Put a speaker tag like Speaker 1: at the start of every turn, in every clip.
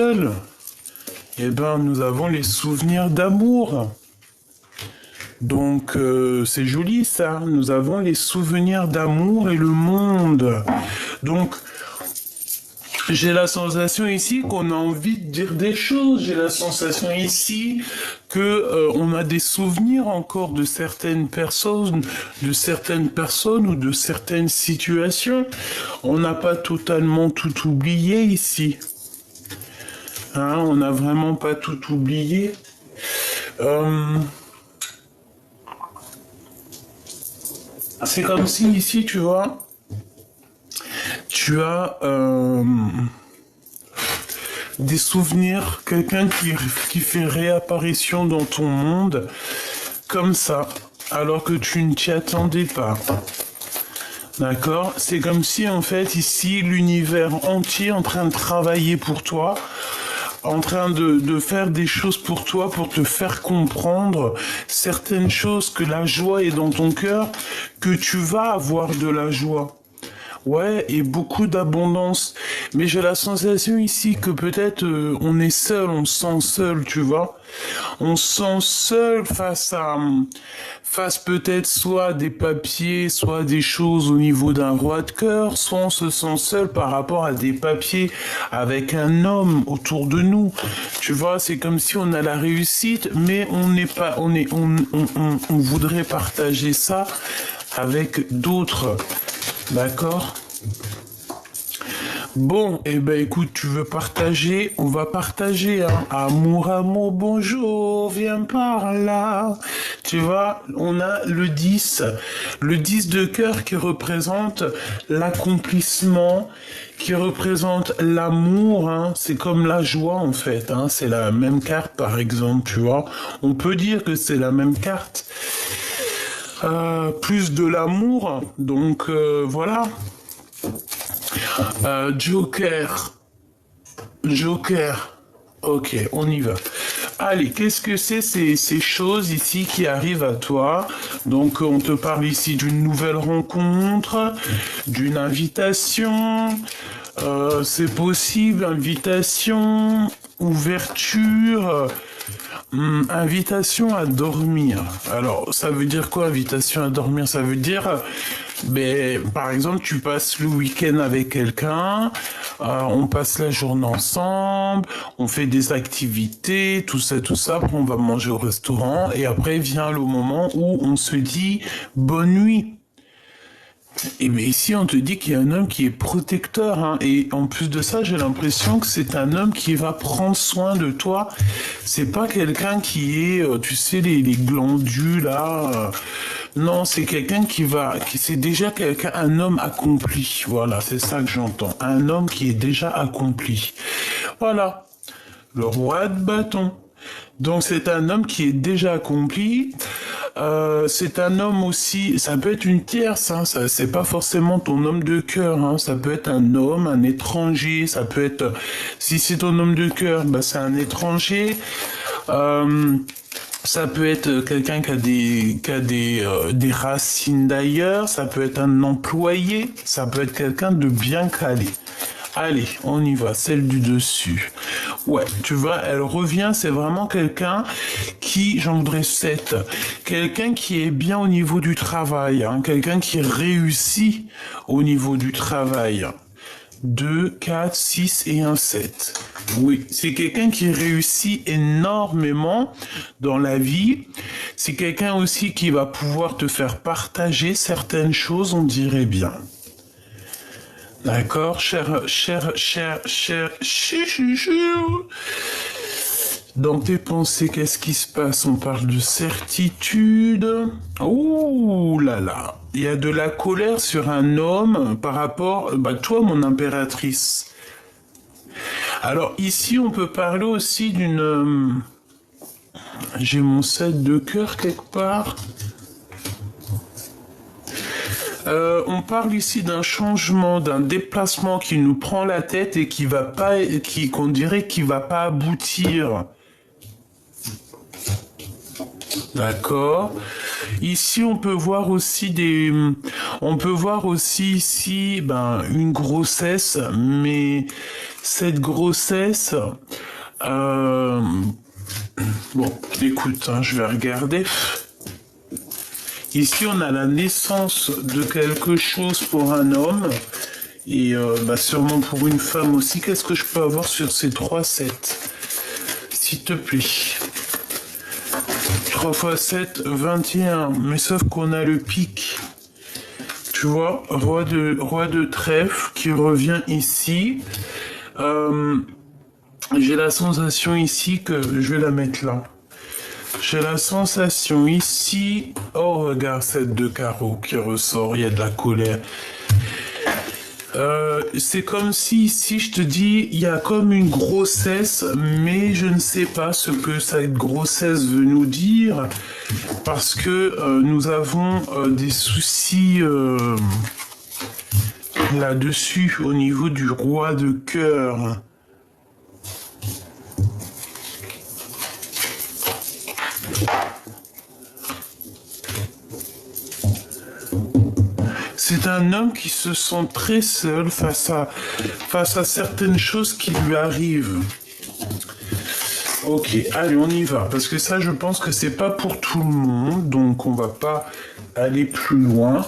Speaker 1: seul, eh ben, nous avons les souvenirs d'amour. Donc, c'est joli ça. Nous avons les souvenirs d'amour et le monde. Donc, j'ai la sensation ici qu'on a envie de dire des choses. J'ai la sensation ici que on a des souvenirs encore de certaines personnes ou de certaines situations. On n'a pas totalement tout oublié ici. Hein, on n'a vraiment pas tout oublié. C'est comme si ici, tu vois, tu as des souvenirs, quelqu'un qui fait réapparition dans ton monde, comme ça, alors que tu ne t'y attendais pas. D'accord? C'est comme si, en fait, ici, l'univers entier est en train de travailler pour toi, en train de faire des choses pour toi, pour te faire comprendre certaines choses, que la joie est dans ton cœur, que tu vas avoir de la joie. Ouais, et beaucoup d'abondance. Mais j'ai la sensation ici que peut-être on est seul, on se sent seul, tu vois. On se sent seul face peut-être soit à des papiers, soit à des choses au niveau d'un roi de cœur, soit on se sent seul par rapport à des papiers avec un homme autour de nous. Tu vois, c'est comme si on a la réussite, mais on n'est pas, on voudrait partager ça avec d'autres. D'accord? Bon, eh ben écoute, tu veux partager? On va partager, hein. Amour, amour, bonjour, viens par là. Tu vois, on a le 10 de cœur qui représente l'accomplissement, qui représente l'amour, hein. C'est comme la joie en fait, hein. C'est la même carte par exemple, tu vois. On peut dire que c'est la même carte. Plus de l'amour, donc voilà. Joker, ok, on y va. Allez, qu'est-ce que c'est ces choses ici qui arrivent à toi? Donc on te parle ici d'une nouvelle rencontre, d'une invitation, c'est possible, invitation, ouverture... invitation à dormir. Alors, ça veut dire quoi, invitation à dormir? Ça veut dire, par exemple, tu passes le week-end avec quelqu'un, on passe la journée ensemble, on fait des activités, tout ça, après on va manger au restaurant, et après vient le moment où on se dit bonne nuit. Et bien ici, on te dit qu'il y a un homme qui est protecteur, hein, et en plus de ça, j'ai l'impression que c'est un homme qui va prendre soin de toi. C'est pas quelqu'un qui est, tu sais, les glandus là. Non, c'est quelqu'un qui c'est déjà quelqu'un, un homme accompli. Voilà, c'est ça que j'entends. Un homme qui est déjà accompli. Voilà, le roi de bâton. Donc c'est un homme qui est déjà accompli. C'est un homme aussi, ça peut être une tierce, hein, ça, c'est pas forcément ton homme de cœur, hein, ça peut être un homme, un étranger, ça peut être, si c'est ton homme de cœur, c'est un étranger. Ça peut être quelqu'un qui a des racines d'ailleurs, ça peut être un employé, ça peut être quelqu'un de bien calé. Allez, on y va, celle du dessus. Ouais, tu vois, elle revient, c'est vraiment quelqu'un qui, j'en voudrais 7, quelqu'un qui est bien au niveau du travail, hein, quelqu'un qui réussit au niveau du travail. 2, 4, 6 et un 7. Oui, c'est quelqu'un qui réussit énormément dans la vie. C'est quelqu'un aussi qui va pouvoir te faire partager certaines choses, on dirait bien. D'accord, cher. Dans tes pensées, qu'est-ce qui se passe? On parle de certitude. Ouh là là. Il y a de la colère sur un homme par rapport, toi, mon impératrice. Alors ici, on peut parler aussi d'une... J'ai mon 7 de cœur quelque part. On parle ici d'un changement, d'un déplacement qui nous prend la tête et qui va pas, qu'on dirait qu'il va pas aboutir. D'accord. Ici, on peut voir aussi ici, une grossesse, mais cette grossesse, euh, bon, écoute, hein, je vais regarder. Ici, on a la naissance de quelque chose pour un homme et sûrement pour une femme aussi. Qu'est-ce que je peux avoir sur ces 3 sets, s'il te plaît? 3 x 7, 21. Mais sauf qu'on a le pic. Tu vois, roi de trèfle qui revient ici. J'ai la sensation ici que je vais la mettre là. J'ai la sensation ici. Oh, regarde cette de carreaux qui ressort. Il y a de la colère. C'est comme si ici, je te dis, il y a comme une grossesse, mais je ne sais pas ce que cette grossesse veut nous dire, parce que nous avons des soucis là-dessus, au niveau du roi de cœur. C'est un homme qui se sent très seul face à certaines choses qui lui arrivent. Ok, allez, on y va. Parce que ça, je pense que c'est pas pour tout le monde. Donc, on va pas aller plus loin.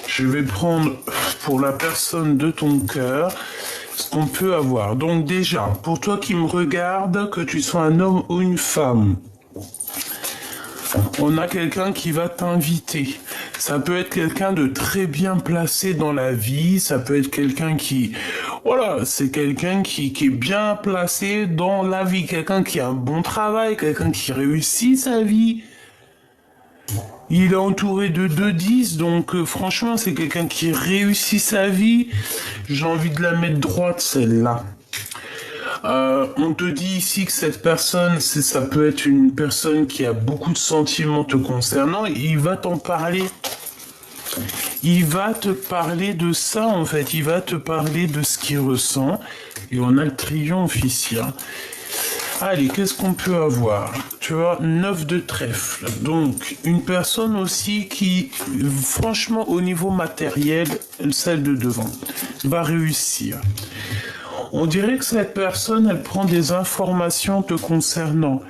Speaker 1: Je vais prendre pour la personne de ton cœur ce qu'on peut avoir. Donc, déjà, pour toi qui me regarde, que tu sois un homme ou une femme, on a quelqu'un qui va t'inviter. Ça peut être quelqu'un de très bien placé dans la vie, ça peut être quelqu'un qui... Voilà, c'est quelqu'un qui est bien placé dans la vie, quelqu'un qui a un bon travail, quelqu'un qui réussit sa vie. Il est entouré de 2-10, donc franchement, c'est quelqu'un qui réussit sa vie. J'ai envie de la mettre droite, celle-là. On te dit ici que cette personne, ça peut être une personne qui a beaucoup de sentiments te concernant, et il va t'en parler. Il va te parler de ça, en fait. Il va te parler de ce qu'il ressent. Et on a le triomphe ici. Hein. Allez, qu'est-ce qu'on peut avoir? Tu vois, 9 de trèfle. Donc, une personne aussi qui, franchement, au niveau matériel, celle de devant, va réussir. On dirait que cette personne, elle prend des informations te concernant.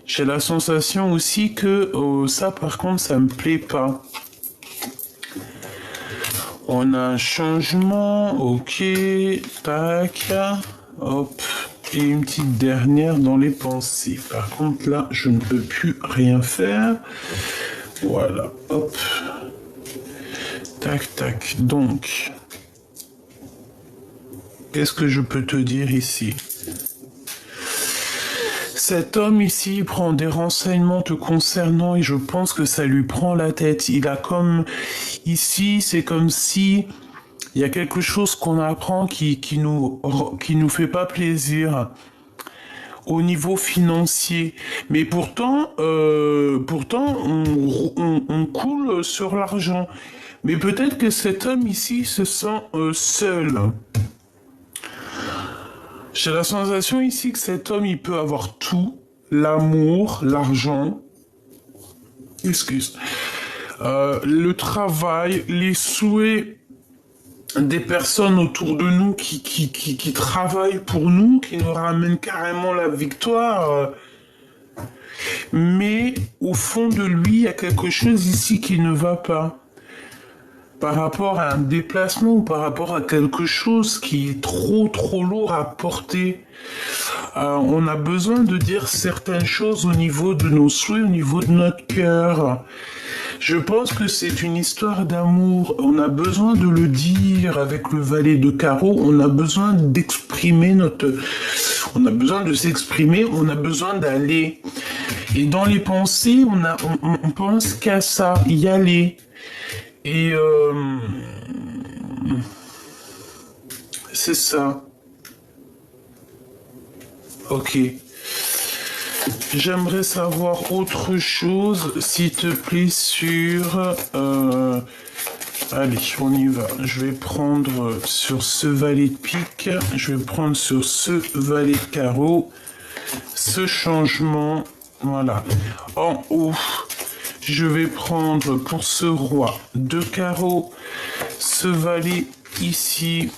Speaker 1: J'ai la sensation aussi que ça, par contre, ça me plaît pas. On a un changement, ok, tac, hop, et une petite dernière dans les pensées. Par contre, là, je ne peux plus rien faire. Voilà, hop, tac, tac. Donc, qu'est-ce que je peux te dire ici? Cet homme ici prend des renseignements te concernant et je pense que ça lui prend la tête. Il a comme... Ici, c'est comme si il y a quelque chose qu'on apprend qui nous fait pas plaisir au niveau financier. Mais pourtant on coule sur l'argent. Mais peut-être que cet homme ici se sent seul. J'ai la sensation ici que cet homme, il peut avoir tout, l'amour, l'argent, le travail, les souhaits des personnes autour de nous qui travaillent pour nous, qui nous ramènent carrément la victoire. Mais au fond de lui, il y a quelque chose ici qui ne va pas. Par rapport à un déplacement ou par rapport à quelque chose qui est trop lourd à porter. On a besoin de dire certaines choses au niveau de nos souhaits, au niveau de notre cœur. Je pense que c'est une histoire d'amour. On a besoin de le dire avec le valet de carreau. On a besoin d'exprimer on a besoin de s'exprimer. On a besoin d'aller. Et dans les pensées, on pense qu'à ça, y aller. Et c'est ça. Ok. J'aimerais savoir autre chose, s'il te plaît, sur... Allez, on y va. Je vais prendre sur ce valet de pique. Je vais prendre sur ce valet de carreau. Ce changement. Voilà. En haut, je vais prendre pour ce roi de carreau. Ce valet ici.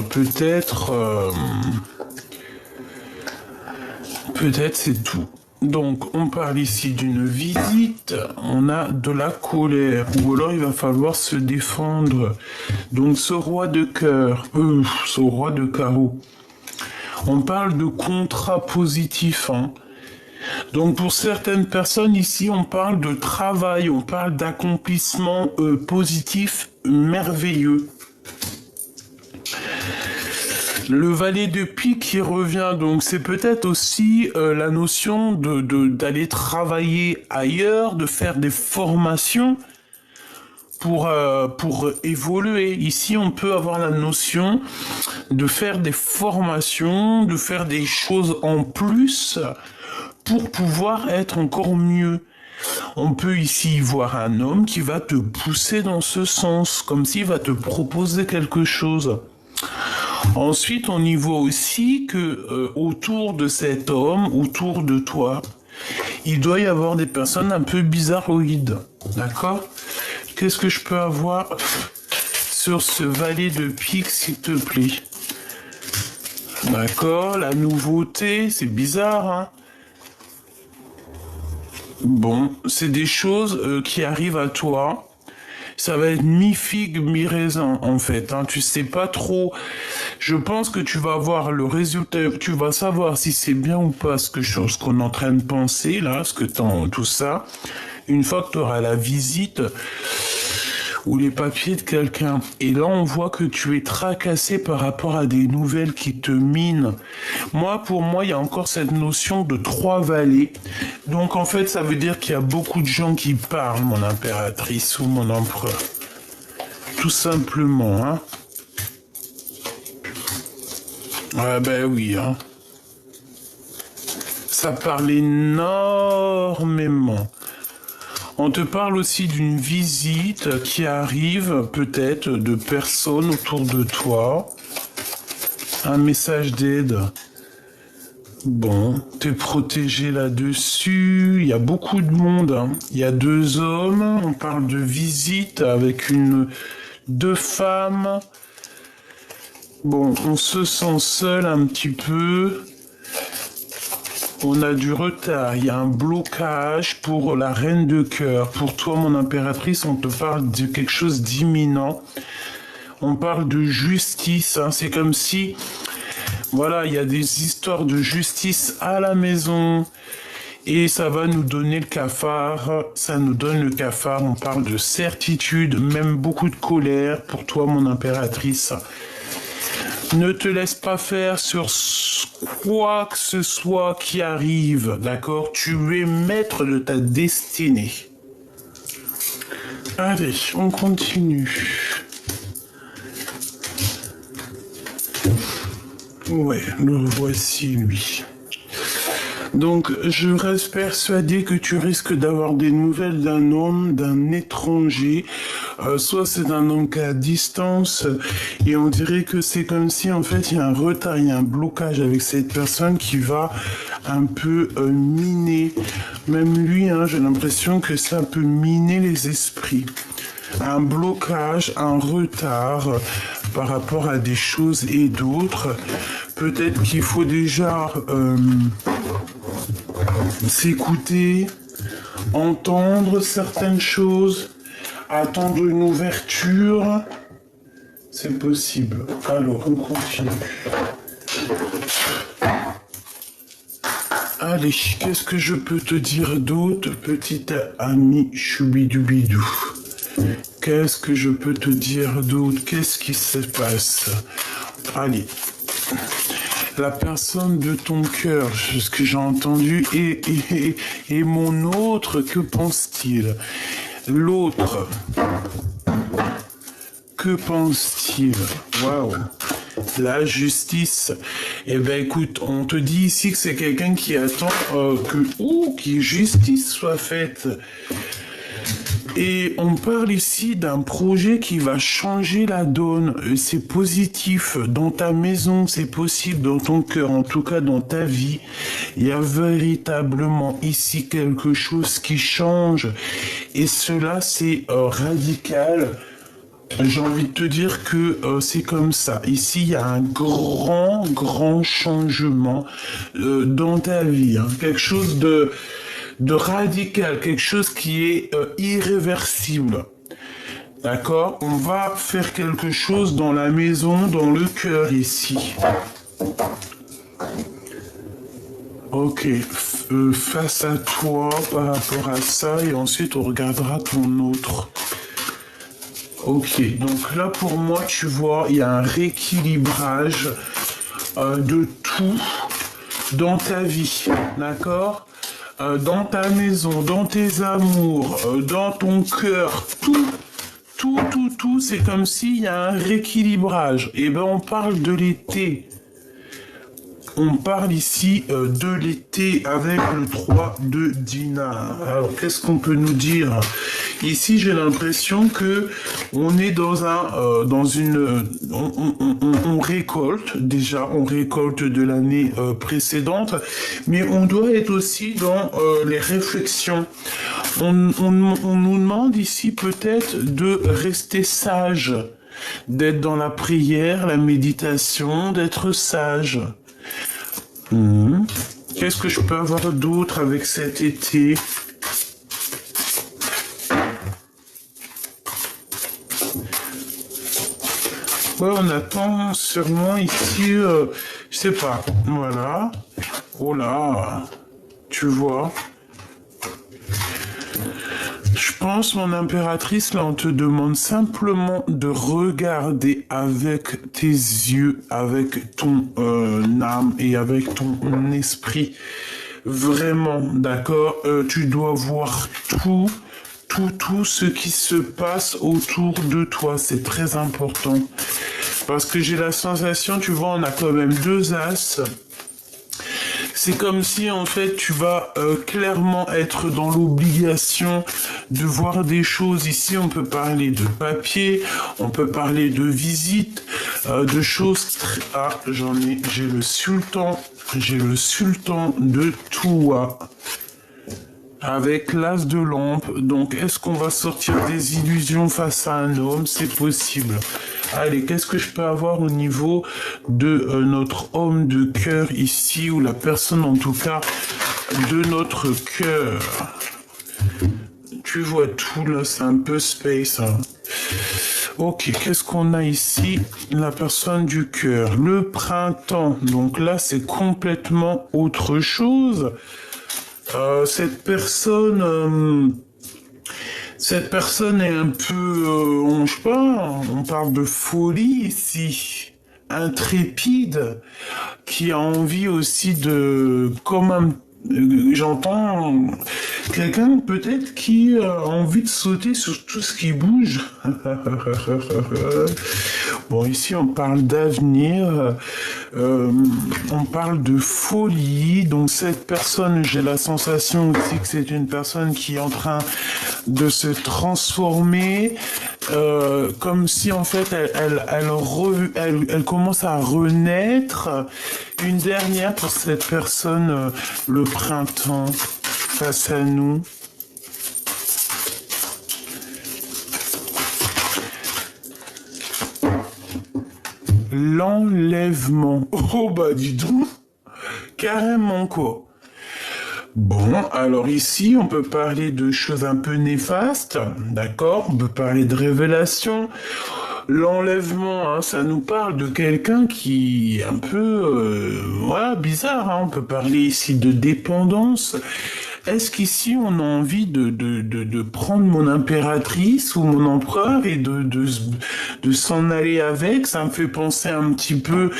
Speaker 1: peut-être c'est tout. Donc, on parle ici d'une visite, on a de la colère, ou alors il va falloir se défendre. Donc, ce roi de cœur, ce roi de carreau, on parle de contrat positif, hein. Donc, pour certaines personnes ici, on parle de travail, on parle d'accomplissement positif merveilleux. Le valet de pique qui revient, donc c'est peut-être aussi la notion d'aller travailler ailleurs, de faire des formations pour évoluer. Ici, on peut avoir la notion de faire des formations, de faire des choses en plus pour pouvoir être encore mieux. On peut ici voir un homme qui va te pousser dans ce sens, comme s'il va te proposer quelque chose. Ensuite, on y voit aussi que autour de cet homme, autour de toi, il doit y avoir des personnes un peu bizarroïdes. D'accord? Qu'est-ce que je peux avoir sur ce valet de pique, s'il te plaît? D'accord, la nouveauté, c'est bizarre, hein? Bon, c'est des choses qui arrivent à toi. Ça va être mi-figue, mi-raisin, en fait. Hein. Tu sais pas trop. Je pense que tu vas voir le résultat. Tu vas savoir si c'est bien ou pas ce qu'on est en train de penser, là, tout ça. Une fois que tu auras la visite ou les papiers de quelqu'un. Et là, on voit que tu es tracassé par rapport à des nouvelles qui te minent. Pour moi, il y a encore cette notion de 3 vallées. Donc, en fait, ça veut dire qu'il y a beaucoup de gens qui parlent, mon impératrice ou mon empereur. Tout simplement, hein. Ah ben oui, hein. Ça parle énormément. On te parle aussi d'une visite qui arrive peut-être de personnes autour de toi. Un message d'aide. Bon, t'es protégé là-dessus. Il y a beaucoup de monde, hein. Il y a 2 hommes. On parle de visite avec 2 femmes. Bon, on se sent seul un petit peu. On a du retard, il y a un blocage pour la reine de cœur. Pour toi, mon impératrice, on te parle de quelque chose d'imminent. On parle de justice, hein. C'est comme si, voilà, il y a des histoires de justice à la maison. Et ça va nous donner le cafard. Ça nous donne le cafard. On parle de certitude, même beaucoup de colère pour toi, mon impératrice. Ne te laisse pas faire sur quoi que ce soit qui arrive, d'accord? Tu es maître de ta destinée. Allez, on continue. Ouais, le voici, lui. Donc, je reste persuadé que tu risques d'avoir des nouvelles d'un homme, d'un étranger. Soit c'est un homme qui est à distance et on dirait que c'est comme si en fait il y a un retard, il y a un blocage avec cette personne qui va un peu miner. Même lui, hein, j'ai l'impression que ça peut miner les esprits. Un blocage, un retard par rapport à des choses et d'autres. Peut-être qu'il faut déjà s'écouter, entendre certaines choses, attendre une ouverture. C'est possible. Alors, on continue. Allez, qu'est-ce que je peux te dire d'autre, petite amie choubidou-bidou? Qu'est-ce que je peux te dire d'autre? Qu'est-ce qui se passe? Allez. La personne de ton cœur, ce que j'ai entendu, et mon autre, que pense-t-il? L'autre, que pense-t-il? Waouh! La justice. Eh ben écoute, on te dit ici que c'est quelqu'un qui attend que justice soit faite. Et on parle ici d'un projet qui va changer la donne. C'est positif. Dans ta maison, c'est possible. Dans ton cœur, en tout cas dans ta vie, il y a véritablement ici quelque chose qui change. Et cela, c'est radical J'ai envie de te dire que c'est comme ça. Ici, il y a un grand changement dans ta vie, hein. Quelque chose de radical, quelque chose qui est irréversible. D'accord? On va faire quelque chose dans la maison, dans le cœur ici. Ok, face à toi par rapport à ça et ensuite on regardera ton autre. Ok, donc là pour moi tu vois, il y a un rééquilibrage de tout dans ta vie, d'accord? Dans ta maison, dans tes amours, dans ton cœur, tout, c'est comme s'il y a un rééquilibrage. Et ben on parle de l'été. On parle ici de l'été avec le 3 de dinar. Alors, qu'est-ce qu'on peut nous dire? Ici, j'ai l'impression que on est dans une, on récolte déjà, on récolte de l'année précédente, mais on doit être aussi dans les réflexions. On nous demande ici peut-être de rester sage, d'être dans la prière, la méditation, d'être sage. Qu'est-ce que je peux avoir d'autre avec cet été? Ouais, on attend sûrement ici, je sais pas, voilà. Oh là, tu vois. Je pense, mon impératrice, là, on te demande simplement de regarder avec tes yeux, avec ton âme et avec ton esprit. Vraiment, d'accord? Tu dois voir tout ce qui se passe autour de toi. C'est très important. Parce que j'ai la sensation, tu vois, on a quand même deux as. C'est comme si en fait tu vas clairement être dans l'obligation de voir des choses. Ici on peut parler de papier, on peut parler de visite, de choses Ah, j'ai le sultan de Toua. Avec l'as de lampe, donc est-ce qu'on va sortir des illusions face à un homme? C'est possible. Allez, qu'est-ce que je peux avoir au niveau de notre homme de cœur ici, ou la personne en tout cas de notre cœur? Tu vois tout là, c'est un peu space, hein. Ok, qu'est-ce qu'on a ici? La personne du cœur, le printemps, donc là c'est complètement autre chose. Cette personne est un peu, je sais pas, on parle de folie ici, intrépide, qui a envie aussi de, j'entends quelqu'un peut-être qui a envie de sauter sur tout ce qui bouge. Bon, ici on parle d'avenir, on parle de folie. Donc cette personne, j'ai la sensation aussi que c'est une personne qui est en train de se transformer, comme si en fait elle commence à renaître. Une dernière pour cette personne, le printemps face à nous. L'enlèvement. Oh bah dis donc, carrément quoi. Bon, alors ici, on peut parler de choses un peu néfastes, d'accord? On peut parler de révélation. L'enlèvement, hein, ça nous parle de quelqu'un qui est un peu, voilà, bizarre, hein. On peut parler ici de dépendance. Est-ce qu'ici, on a envie de prendre mon impératrice ou mon empereur et de s'en aller avec? Ça me fait penser un petit peu...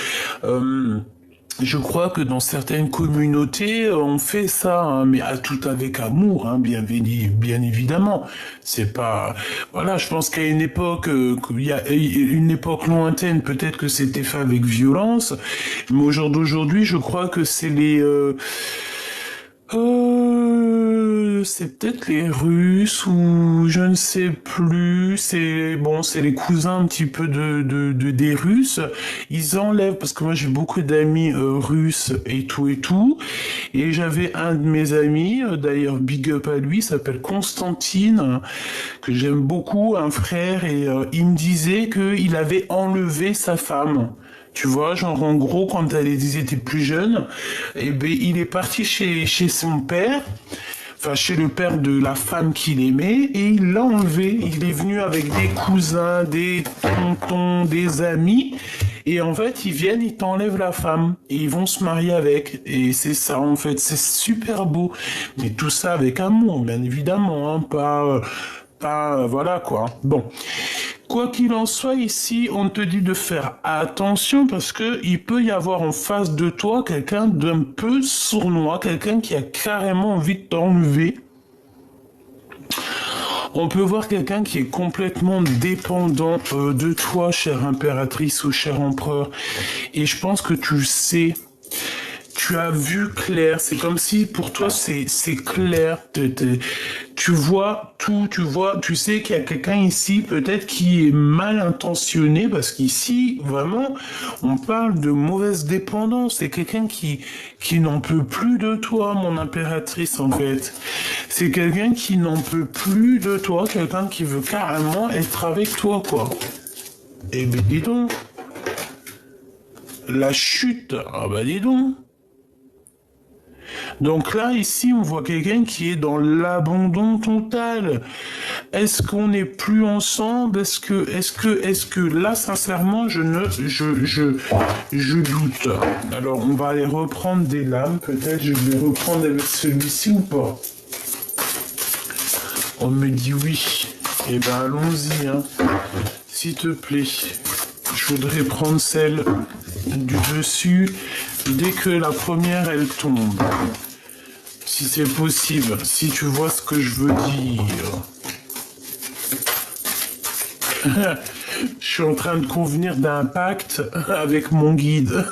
Speaker 1: je crois que dans certaines communautés, on fait ça, hein, mais à tout avec amour, hein, bien évidemment. C'est pas, voilà, je pense qu'à une époque, qu'il y a une époque lointaine, peut-être que c'était fait avec violence, mais au jour d'aujourd'hui, je crois que c'est c'est peut-être les Russes ou je ne sais plus. C'est bon, c'est les cousins un petit peu des Russes. Ils enlèvent parce que moi j'ai beaucoup d'amis russes et tout et tout. Et j'avais un de mes amis, d'ailleurs big up à lui, il s'appelle Constantine, que j'aime beaucoup, un frère, et il me disait qu'il avait enlevé sa femme. Tu vois, genre en gros, quand ils étaient plus jeunes, eh ben, il est parti chez son père, enfin chez le père de la femme qu'il aimait, et il l'a enlevé. Il est venu avec des cousins, des tontons, des amis, et en fait, ils viennent, ils t'enlèvent la femme, et ils vont se marier avec. Et c'est ça, en fait, c'est super beau. Mais tout ça avec amour, bien évidemment, hein, voilà quoi. Bon. Quoi qu'il en soit, ici, on te dit de faire attention parce que il peut y avoir en face de toi quelqu'un d'un peu sournois, quelqu'un qui a carrément envie de t'enlever. On peut voir quelqu'un qui est complètement dépendant de toi, chère impératrice ou cher empereur. Et je pense que tu le sais. Tu as vu clair, c'est comme si pour toi c'est clair, tu vois tout, tu sais qu'il y a quelqu'un ici peut-être qui est mal intentionné parce qu'ici vraiment on parle de mauvaise dépendance, c'est quelqu'un qui n'en peut plus de toi, mon impératrice en fait. C'est quelqu'un qui n'en peut plus de toi, quelqu'un qui veut carrément être avec toi quoi. Eh ben dis donc, la chute, ah bah dis donc. Donc là, ici, on voit quelqu'un qui est dans l'abandon total. Est-ce qu'on n'est plus ensemble? Est-ce que là, sincèrement, je doute. Alors, on va aller reprendre des lames. Peut-être, je vais reprendre avec celui-ci ou pas? On me dit oui. Eh ben, allons-y, hein. S'il te plaît. Je voudrais prendre celle du dessus dès que la première, elle tombe. Si c'est possible, si tu vois ce que je veux dire. Je suis en train de convenir d'un pacte avec mon guide.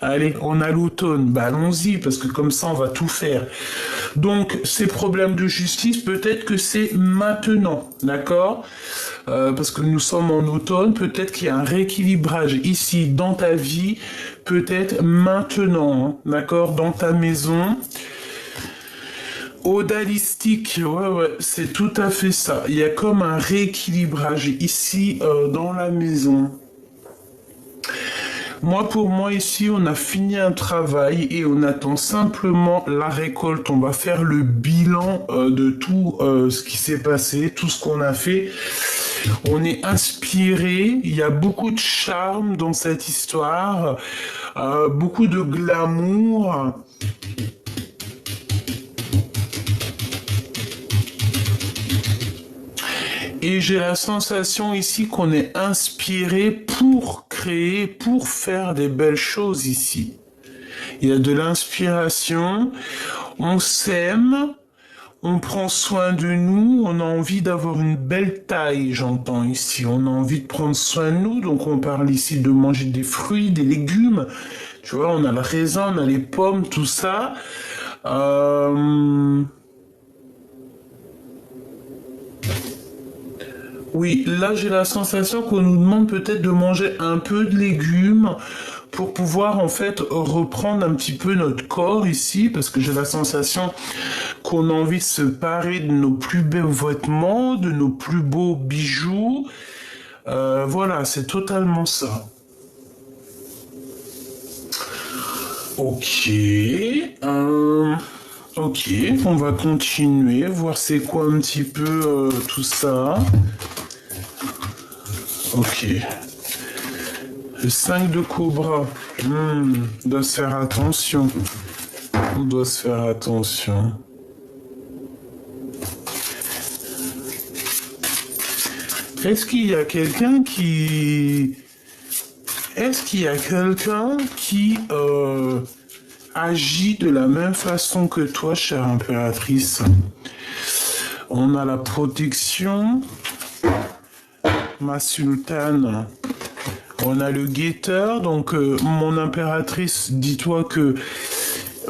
Speaker 1: Allez, on a l'automne, bah allons-y, parce que comme ça on va tout faire. Donc, ces problèmes de justice, peut-être que c'est maintenant, d'accord? Parce que nous sommes en automne, peut-être qu'il y a un rééquilibrage ici dans ta vie, peut-être maintenant, hein, d'accord? Dans ta maison. Odalistique, ouais, c'est tout à fait ça. Il y a comme un rééquilibrage ici dans la maison. Pour moi, ici, on a fini un travail et on attend simplement la récolte. On va faire le bilan de tout ce qui s'est passé, tout ce qu'on a fait. On est inspiré, il y a beaucoup de charme dans cette histoire, beaucoup de glamour. Et j'ai la sensation ici qu'on est inspiré pour créer, pour faire des belles choses ici. Il y a de l'inspiration, on s'aime, on prend soin de nous, on a envie d'avoir une belle taille, j'entends ici. On a envie de prendre soin de nous, donc on parle ici de manger des fruits, des légumes. Tu vois, on a le raisin, on a les pommes, tout ça. Oui, là j'ai la sensation qu'on nous demande peut-être de manger un peu de légumes pour pouvoir en fait reprendre un petit peu notre corps ici, parce que j'ai la sensation qu'on a envie de se parer de nos plus beaux vêtements, de nos plus beaux bijoux. Voilà, c'est totalement ça. Ok. Ok, on va continuer, voir c'est quoi un petit peu tout ça. Ok. Le 5 de cobra. On doit se faire attention. On doit se faire attention. Est-ce qu'il y a quelqu'un qui... Est-ce qu'il y a quelqu'un qui agit de la même façon que toi, chère impératrice? On a la protection, ma sultane. On a le guetteur, donc mon impératrice, dis-toi que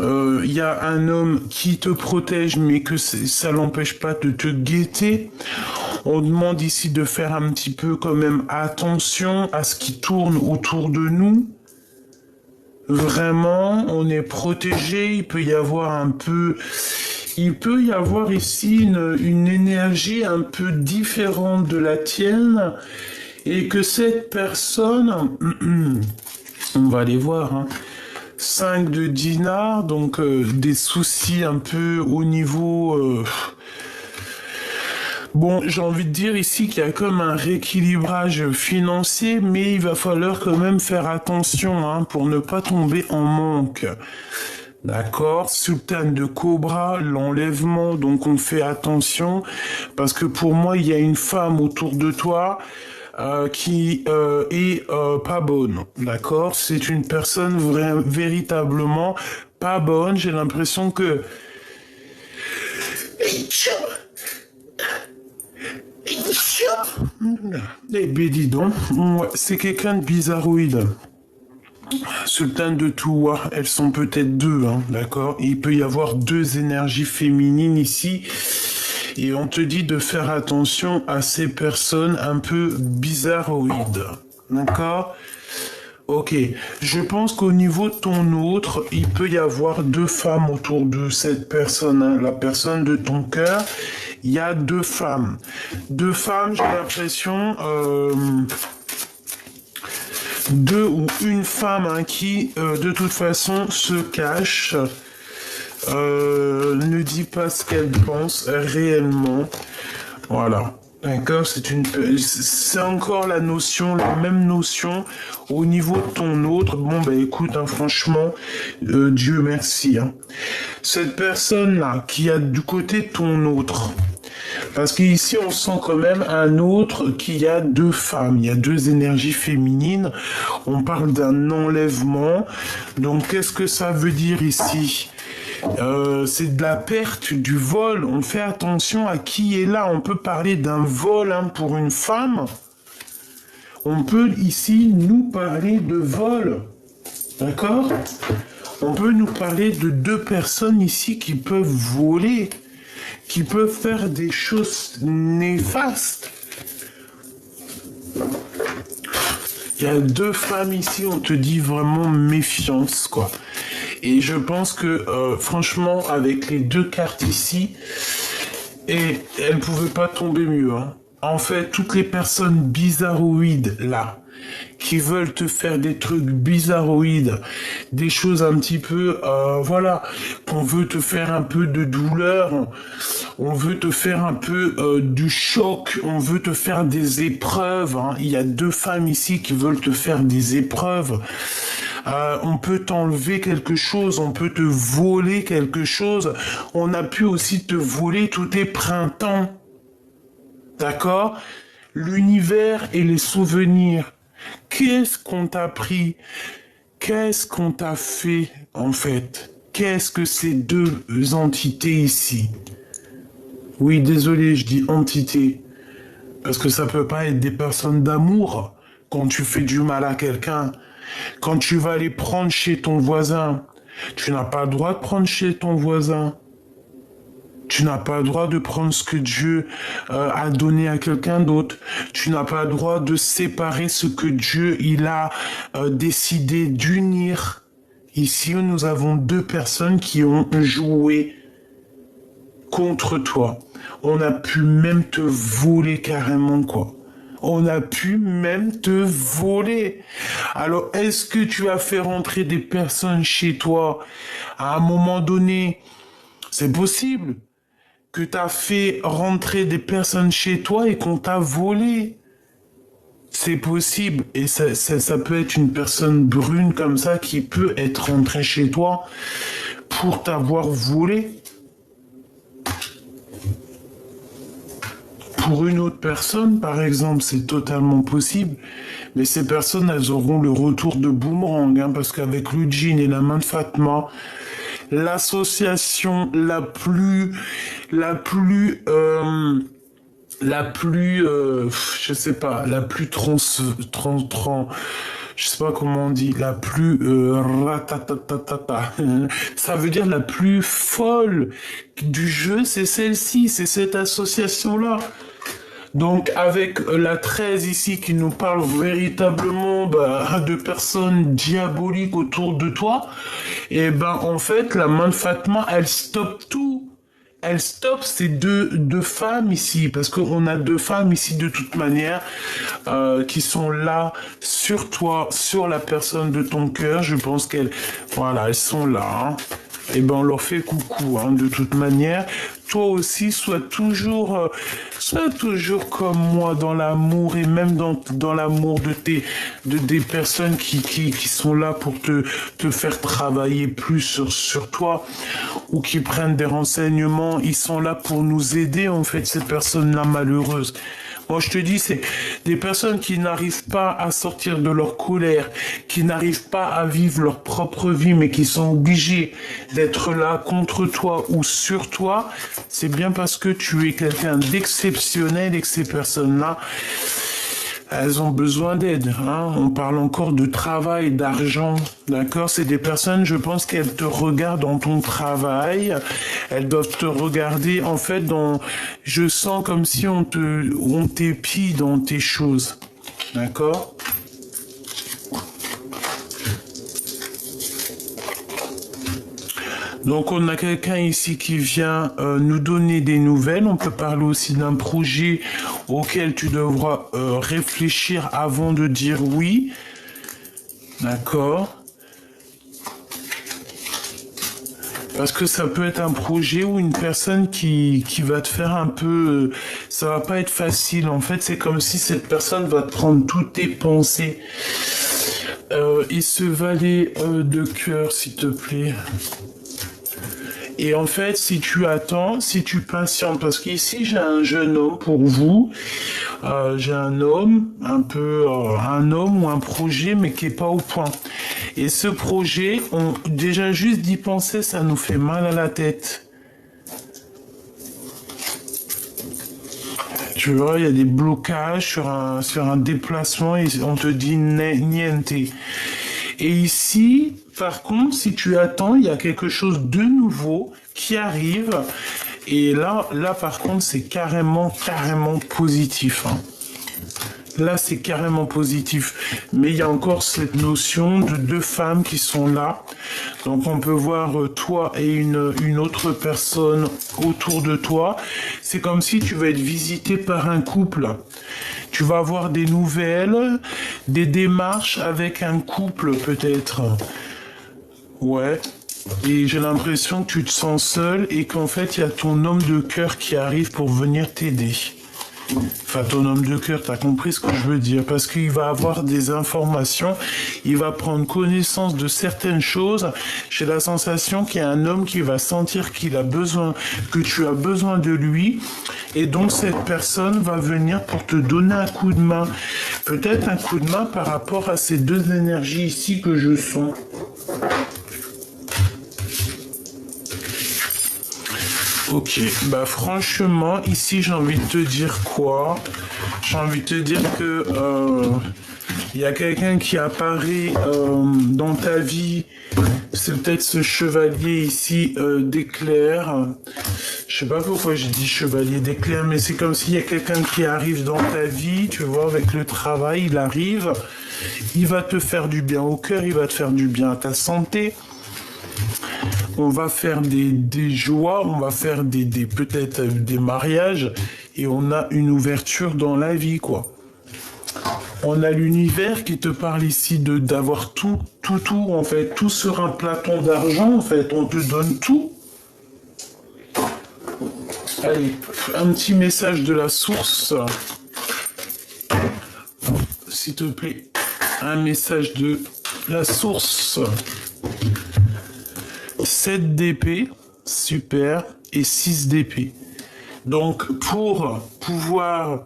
Speaker 1: il y a un homme qui te protège, mais que ça l'empêche pas de te guetter. On demande ici de faire un petit peu quand même attention à ce qui tourne autour de nous. Vraiment, on est protégé. Il peut y avoir ici une énergie un peu différente de la tienne et que cette personne, on va aller voir, hein, 5 de dinars, donc des soucis un peu au niveau... Bon, j'ai envie de dire ici qu'il y a comme un rééquilibrage financier, mais il va falloir quand même faire attention hein, pour ne pas tomber en manque. D'accord, sultane de cobra, l'enlèvement, donc on fait attention, parce que pour moi, il y a une femme autour de toi qui est pas bonne, d'accord. C'est une personne véritablement pas bonne, j'ai l'impression que... Eh ben dis donc, ouais, c'est quelqu'un de bizarroïde. Sultane de Touwa, elles sont peut-être deux, hein, d'accord. Il peut y avoir deux énergies féminines ici. Et on te dit de faire attention à ces personnes un peu bizarroïdes. D'accord? Ok. Je pense qu'au niveau de ton autre, il peut y avoir deux femmes autour de cette personne, hein, la personne de ton cœur. Il y a deux femmes. Deux femmes, j'ai l'impression... deux ou une femme hein, qui, de toute façon, se cache, ne dit pas ce qu'elle pense réellement. Voilà. D'accord, c'est encore la même notion au niveau de ton autre. Bon, bah écoute, hein, franchement, Dieu merci. Hein. Cette personne-là qui a du côté de ton autre, parce qu'ici, on sent quand même un autre qu'il y a deux femmes, il y a deux énergies féminines. On parle d'un enlèvement. Donc, qu'est-ce que ça veut dire ici ? C'est de la perte, du vol. On fait attention à qui est là. On peut parler d'un vol hein, pour une femme. On peut ici nous parler de vol. D'accord ? On peut nous parler de deux personnes ici qui peuvent voler, qui peuvent faire des choses néfastes. Il y a deux femmes ici, on te dit vraiment méfiance, quoi. Et je pense que, franchement, avec les deux cartes ici, et elles ne pouvaient pas tomber mieux. Hein. En fait, toutes les personnes bizarroïdes, là, qui veulent te faire des trucs bizarroïdes, des choses un petit peu, voilà, qu'on veut te faire un peu de douleur, on veut te faire un peu du choc, on veut te faire des épreuves. Hein. Il y a deux femmes ici qui veulent te faire des épreuves. On peut t'enlever quelque chose, on peut te voler quelque chose. On a pu aussi te voler tous tes printemps. D'accord ? L'univers et les souvenirs. Qu'est-ce qu'on t'a pris ? Qu'est-ce qu'on t'a fait, en fait ? Qu'est-ce que ces deux entités ici ? Oui, désolé, je dis entité. Parce que ça peut pas être des personnes d'amour quand tu fais du mal à quelqu'un. Quand tu vas aller prendre chez ton voisin, tu n'as pas le droit de prendre chez ton voisin. Tu n'as pas le droit de prendre ce que Dieu a donné à quelqu'un d'autre. Tu n'as pas le droit de séparer ce que Dieu il a décidé d'unir. Ici, nous avons deux personnes qui ont joué contre toi. On a pu même te voler carrément, quoi. On a pu même te voler. Alors, est-ce que tu as fait rentrer des personnes chez toi à un moment donné? C'est possible que tu as fait rentrer des personnes chez toi et qu'on t'a volé. C'est possible. Et ça peut être une personne brune comme ça qui peut être rentrée chez toi pour t'avoir volé. Pour une autre personne, par exemple, c'est totalement possible. Mais ces personnes, elles auront le retour de boomerang, hein, parce qu'avec le djinn et la main de Fatma, l'association la plus, je sais pas, la plus je sais pas comment on dit, la plus ratatatata. Ça veut dire la plus folle du jeu, c'est celle-ci, c'est cette association-là. Donc avec la 13 ici qui nous parle véritablement de personnes diaboliques autour de toi, et ben en fait la main de Fatma elle stoppe tout. Elle stoppe ces deux femmes ici, parce qu'on a deux femmes ici de toute manière qui sont là sur toi, sur la personne de ton cœur. Je pense voilà, elles sont là. Hein. Et ben on leur fait coucou, hein, de toute manière. Toi aussi, sois toujours comme moi dans l'amour et même dans l'amour des personnes qui sont là pour te faire travailler plus sur toi ou qui prennent des renseignements. Ils sont là pour nous aider, en fait, ces personnes-là malheureuses. Moi, je te dis, c'est des personnes qui n'arrivent pas à sortir de leur colère, qui n'arrivent pas à vivre leur propre vie, mais qui sont obligés d'être là contre toi ou sur toi. C'est bien parce que tu es quelqu'un d'exceptionnel et que ces personnes-là, elles ont besoin d'aide. Hein. On parle encore de travail, d'argent, d'accord? C'est des personnes, je pense qu'elles te regardent dans ton travail. Elles doivent te regarder, en fait, je sens comme si on t'épie dans tes choses, d'accord? Donc on a quelqu'un ici qui vient nous donner des nouvelles. On peut parler aussi d'un projet auquel tu devras réfléchir avant de dire oui. D'accord. Parce que ça peut être un projet ou une personne qui va te faire un peu... ça va pas être facile. En fait, c'est comme si cette personne va te prendre toutes tes pensées. Et ce valet de cœur, s'il te plaît. Et en fait, si tu attends, si tu patientes, parce qu'ici j'ai un jeune homme pour vous, j'ai un homme, un homme ou un projet, mais qui est pas au point. Et ce projet, déjà juste d'y penser, ça nous fait mal à la tête. Tu vois, il y a des blocages sur un déplacement et on te dit niente. Et ici, par contre, si tu attends, il y a quelque chose de nouveau qui arrive. Et là par contre, c'est carrément positif. Hein. Là, c'est carrément positif. Mais il y a encore cette notion de deux femmes qui sont là. Donc, on peut voir toi et une autre personne autour de toi. C'est comme si tu vas être visité par un couple. Tu vas avoir des nouvelles, des démarches avec un couple peut-être. Ouais. Et j'ai l'impression que tu te sens seul et qu'en fait, il y a ton homme de cœur qui arrive pour venir t'aider. Enfin, ton homme de cœur, t'as compris ce que je veux dire, parce qu'il va avoir des informations, il va prendre connaissance de certaines choses. J'ai la sensation qu'il y a un homme qui va sentir qu'il a besoin, que tu as besoin de lui, et donc cette personne va venir pour te donner un coup de main. Peut-être un coup de main par rapport à ces deux énergies ici que je sens. Ok, bah franchement, ici j'ai envie de te dire quoi? J'ai envie de te dire que il y a quelqu'un qui apparaît dans ta vie. C'est peut-être ce chevalier ici d'éclair. Je sais pas pourquoi j'ai dit chevalier d'éclair, mais c'est comme s'il y a quelqu'un qui arrive dans ta vie, tu vois, avec le travail, il arrive, il va te faire du bien au cœur, il va te faire du bien à ta santé. On va faire des joies, on va faire peut-être des mariages et on a une ouverture dans la vie, quoi. On a l'univers qui te parle ici d'avoir tout, en fait, tout sur un plateau d'argent, en fait, on te donne tout. Allez, un petit message de la source. S'il te plaît, un message de la source. 7 d'épée, super, et 6 d'épée. Donc, pour pouvoir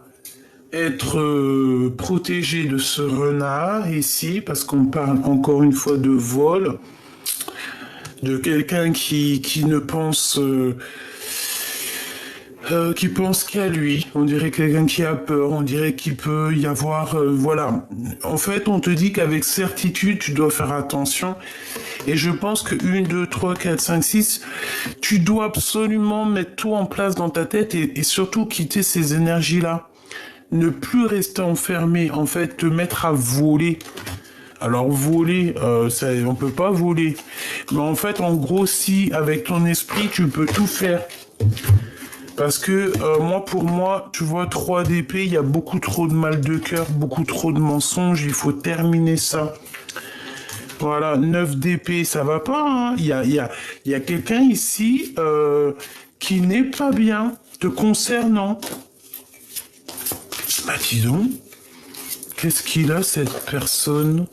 Speaker 1: être protégé de ce renard ici, parce qu'on parle encore une fois de vol, de quelqu'un qui ne pense qui pense qu'à lui. On dirait quelqu'un qui a peur, on dirait qu'il peut y avoir... voilà. En fait, on te dit qu'avec certitude, tu dois faire attention. Et je pense que 1, 2, 3, 4, 5, 6, tu dois absolument mettre tout en place dans ta tête et surtout quitter ces énergies-là. Ne plus rester enfermé, en fait, te mettre à voler. Alors voler, on peut pas voler. Mais en fait, en gros, si avec ton esprit, tu peux tout faire. Parce que pour moi, tu vois, 3 d'épée, il y a beaucoup trop de mal de cœur, beaucoup trop de mensonges, il faut terminer ça. Voilà, 9 d'épée, ça va pas, hein. Il y a quelqu'un ici qui n'est pas bien te concernant. Bah dis donc, qu'est-ce qu'il a cette personne?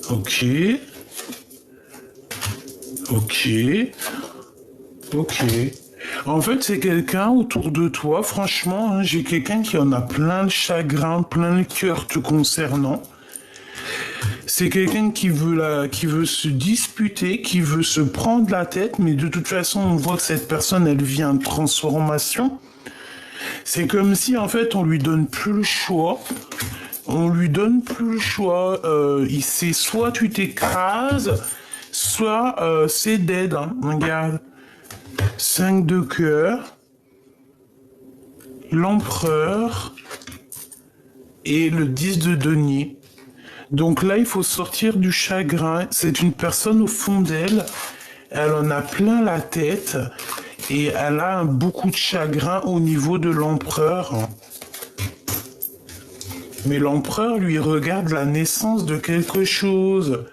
Speaker 1: Ok. Ok. Ok. En fait, c'est quelqu'un autour de toi, franchement, hein, j'ai quelqu'un qui en a plein de chagrin, plein de cœur te concernant. C'est quelqu'un qui veut se disputer, qui veut se prendre la tête, mais de toute façon, on voit que cette personne, elle vient de transformation. C'est comme si, en fait, on lui donne plus le choix. On lui donne plus le choix. C'est soit tu t'écrases, soit c'est dead. Hein. Regarde. 5 de cœur, l'empereur et le 10 de denier. Donc là, il faut sortir du chagrin. C'est une personne au fond d'elle. Elle en a plein la tête et elle a beaucoup de chagrin au niveau de l'empereur. Mais l'empereur lui regarde la naissance de quelque chose.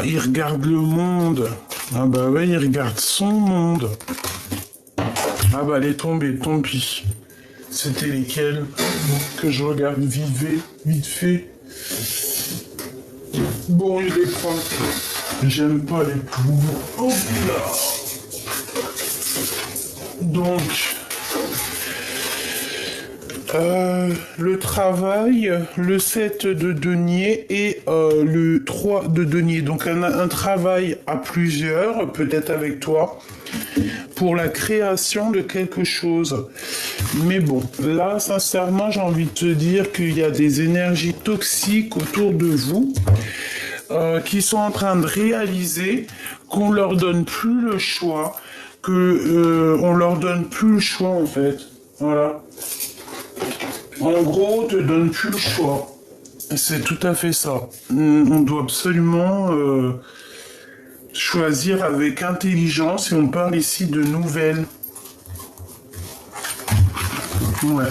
Speaker 1: Il regarde le monde. Ah bah ouais, il regarde son monde. Ah bah elle est tombée, tant pis. C'était lesquels que je regarde vite fait. Bon, il est prend. J'aime pas les plombs. Oh là. Donc, le travail, le 7 de denier et le 3 de denier. Donc un travail à plusieurs, peut-être avec toi, pour la création de quelque chose. Mais bon, là, sincèrement, j'ai envie de te dire qu'il y a des énergies toxiques autour de vous qui sont en train de réaliser qu'on leur donne plus le choix, on leur donne plus le choix en fait. Voilà. En gros, on te donne plus le choix. C'est tout à fait ça. On doit absolument choisir avec intelligence et on parle ici de nouvelles. Ouais.